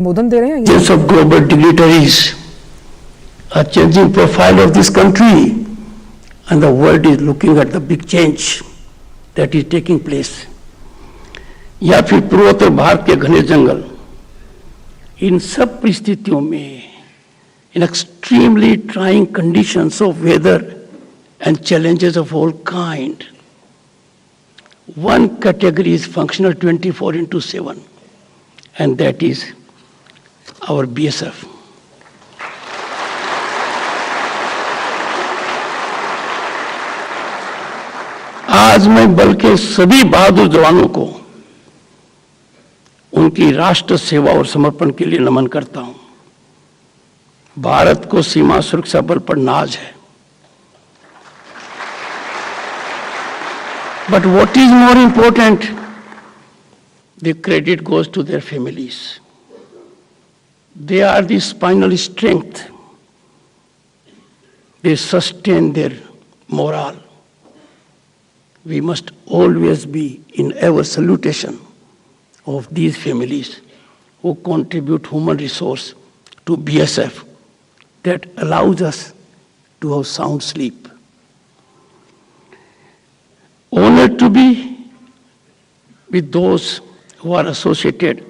संबोधन दे रहे हैं। Sense of global dignitaries are changing profile of this country, and the world is looking at the big change that is taking place. या फिर पूर्वोत्तर भारत के घने जंगल, इन सब परिस्थितियों में, in extremely trying conditions of weather and challenges of all kind, one category is functional 24/7, and that is our BSF. आज मैं बल के सभी बहादुर जवानों को उनकी राष्ट्र सेवा और समर्पण के लिए नमन करता हूं। भारत को सीमा सुरक्षा बल पर नाज है। But what is more important, the credit goes to their families. They are the spinal strength. They sustain their morale. We must always be in ever salutation of these families who contribute human resource to BSF that allows us to have sound sleep. Honored to be with those who are associated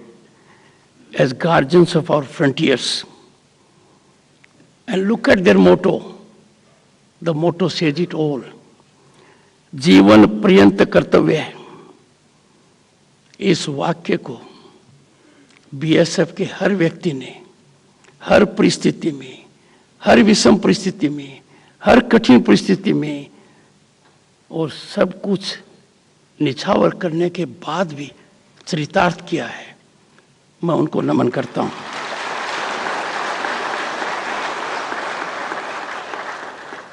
as guardians of our frontiers. And look at their motto. The motto says it all. जीवन पर्यंत कर्तव्य है। इस वाक्य को BSF के हर व्यक्ति ने हर परिस्थिति में, हर विषम परिस्थिति में, हर कठिन परिस्थिति में और सब कुछ निछावर करने के बाद भी चरितार्थ किया है। मैं उनको नमन करता हूं।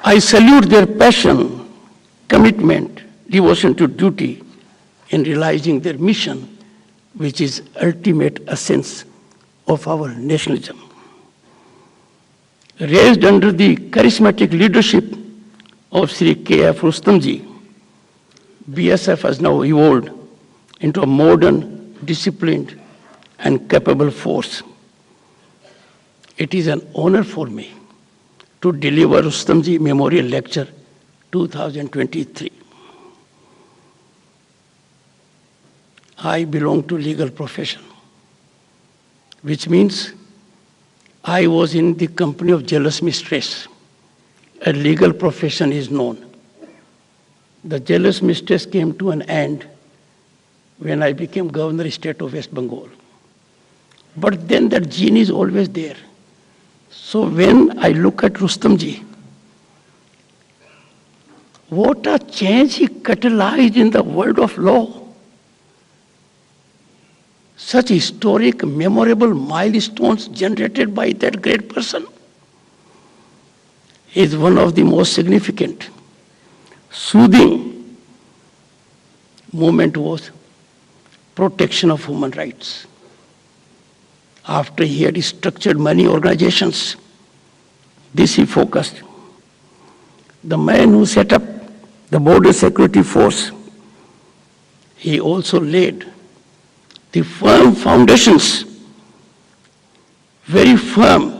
I salute their passion, commitment, devotion to duty in realizing their mission, which is ultimate essence of our nationalism. Raised under the charismatic leadership of Sri K.F. Rustamji, BSF has now evolved into a modern, disciplined, and capable force. It is an honor for me to deliver Rustamji Memorial Lecture 2023. I belong to legal profession, which means I was in the company of jealous mistress. A legal profession is known. The jealous mistress came to an end when I became Governor of State of West Bengal. But then that gene is always there. So when I look at Rustamji, what a change he catalyzed in the world of law. Such historic, memorable milestones generated by that great person is one of the most significant. Soothing movement was protection of human rights. After he had structured many organizations, this he focused. The man who set up the Border Security Force, he also laid the firm foundations, very firm,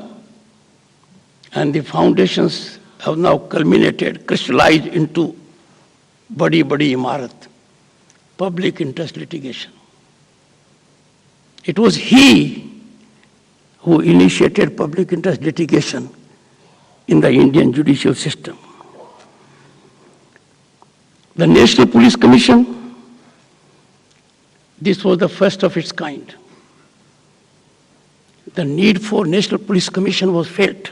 and the foundations have now culminated, crystallized into badi imarat, public interest litigation. It was he who initiated public interest litigation in the Indian judicial system. The National Police Commission, this was the first of its kind. The need for National Police Commission was felt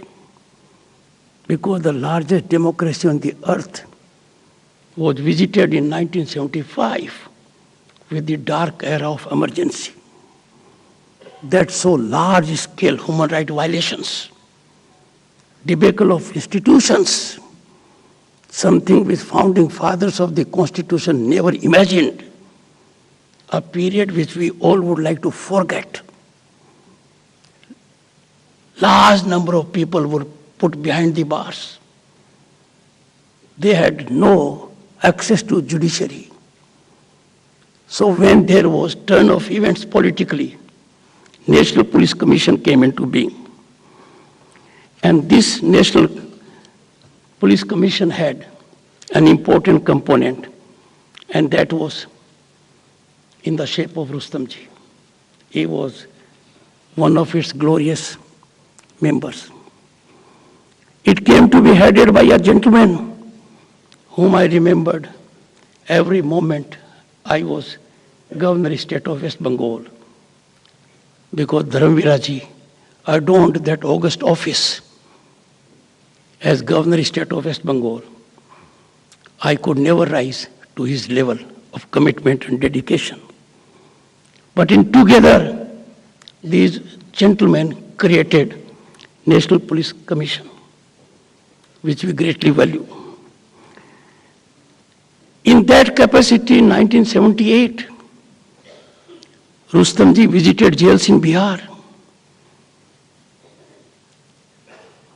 because the largest democracy on the earth was visited in 1975 with the dark era of emergency. That saw large-scale human rights violations, debacle of institutions, something which founding fathers of the Constitution never imagined, a period which we all would like to forget. Large number of people were put behind the bars. They had no access to judiciary. So when there was turn of events politically, National Police Commission came into being. And this National Police Commission had an important component, and that was in the shape of Rustamji. He was one of its glorious members. It came to be headed by a gentleman whom I remembered every moment I was Governor State of West Bengal, because Dharamviraji adorned that august office as Governor State of West Bengal. I could never rise to his level of commitment and dedication. But in together, these gentlemen created National Police Commission, which we greatly value. In that capacity, in 1978, Rustamji visited jails in Bihar,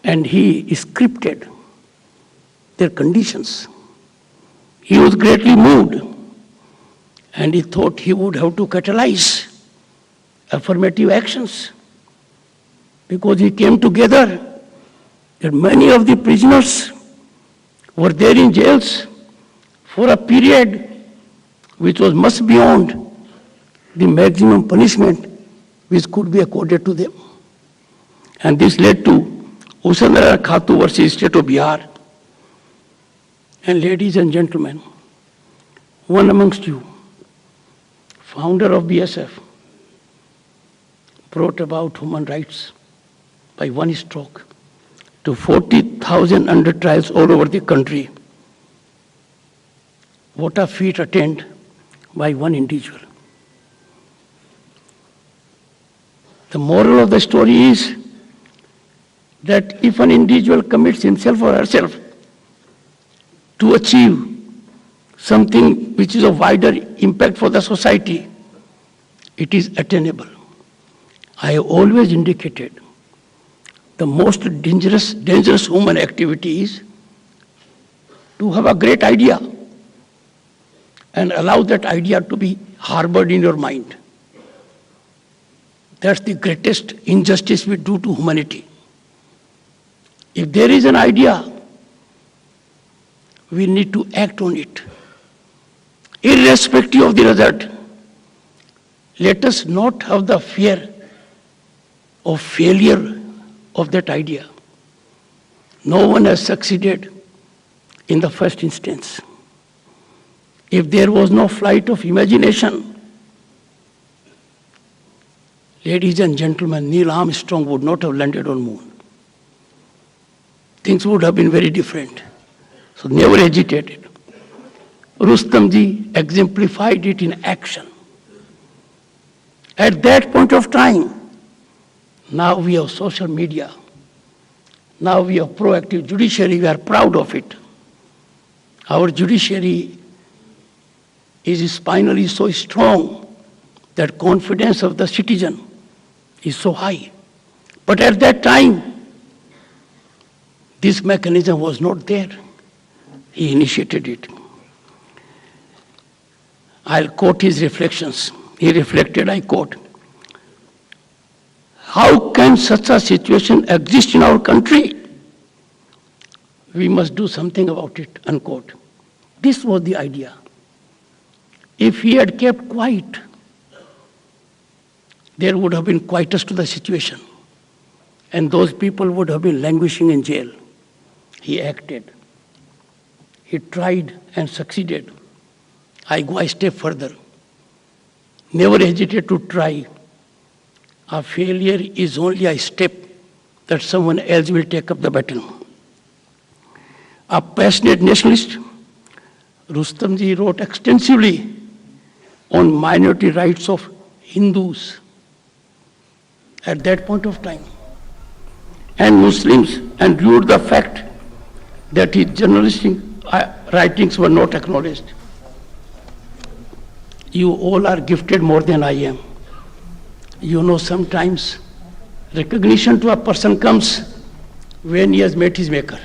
and he scripted their conditions. He was greatly moved, and he thought he would have to catalyze affirmative actions, because he came together that many of the prisoners were there in jails for a period which was much beyond the maximum punishment which could be accorded to them. And this led to Usandara Khatu versus State of Bihar. And ladies and gentlemen, one amongst you, founder of BSF, brought about human rights by one stroke to 40,000 under trials all over the country. What a feat attained by one individual. The moral of the story is that if an individual commits himself or herself to achieve something which is of wider impact for the society, it is attainable. I have always indicated the most dangerous human activity is to have a great idea and allow that idea to be harbored in your mind. That's the greatest injustice we do to humanity. If there is an idea, we need to act on it, irrespective of the result. Let us not have the fear of failure of that idea. No one has succeeded in the first instance. If there was no flight of imagination, ladies and gentlemen, Neil Armstrong would not have landed on moon. Things would have been very different. So never hesitated. Rustamji exemplified it in action. At that point of time, now we have social media. Now we have proactive judiciary. We are proud of it. Our judiciary is spinally so strong that confidence of the citizen is so high. But at that time, this mechanism was not there. He initiated it. I'll quote his reflections. He reflected, I quote, "How can such a situation exist in our country? We must do something about it," unquote. This was the idea. If he had kept quiet, there would have been quietus to the situation, and those people would have been languishing in jail. He acted. He tried and succeeded. I go a step further. Never hesitate to try. A failure is only a step that someone else will take up the baton. A passionate nationalist, Rustamji wrote extensively on minority rights of Hindus at that point of time, and Muslims, and viewed the fact that his journalistic writings were not acknowledged. You all are gifted more than I am. You know, sometimes recognition to a person comes when he has met his maker.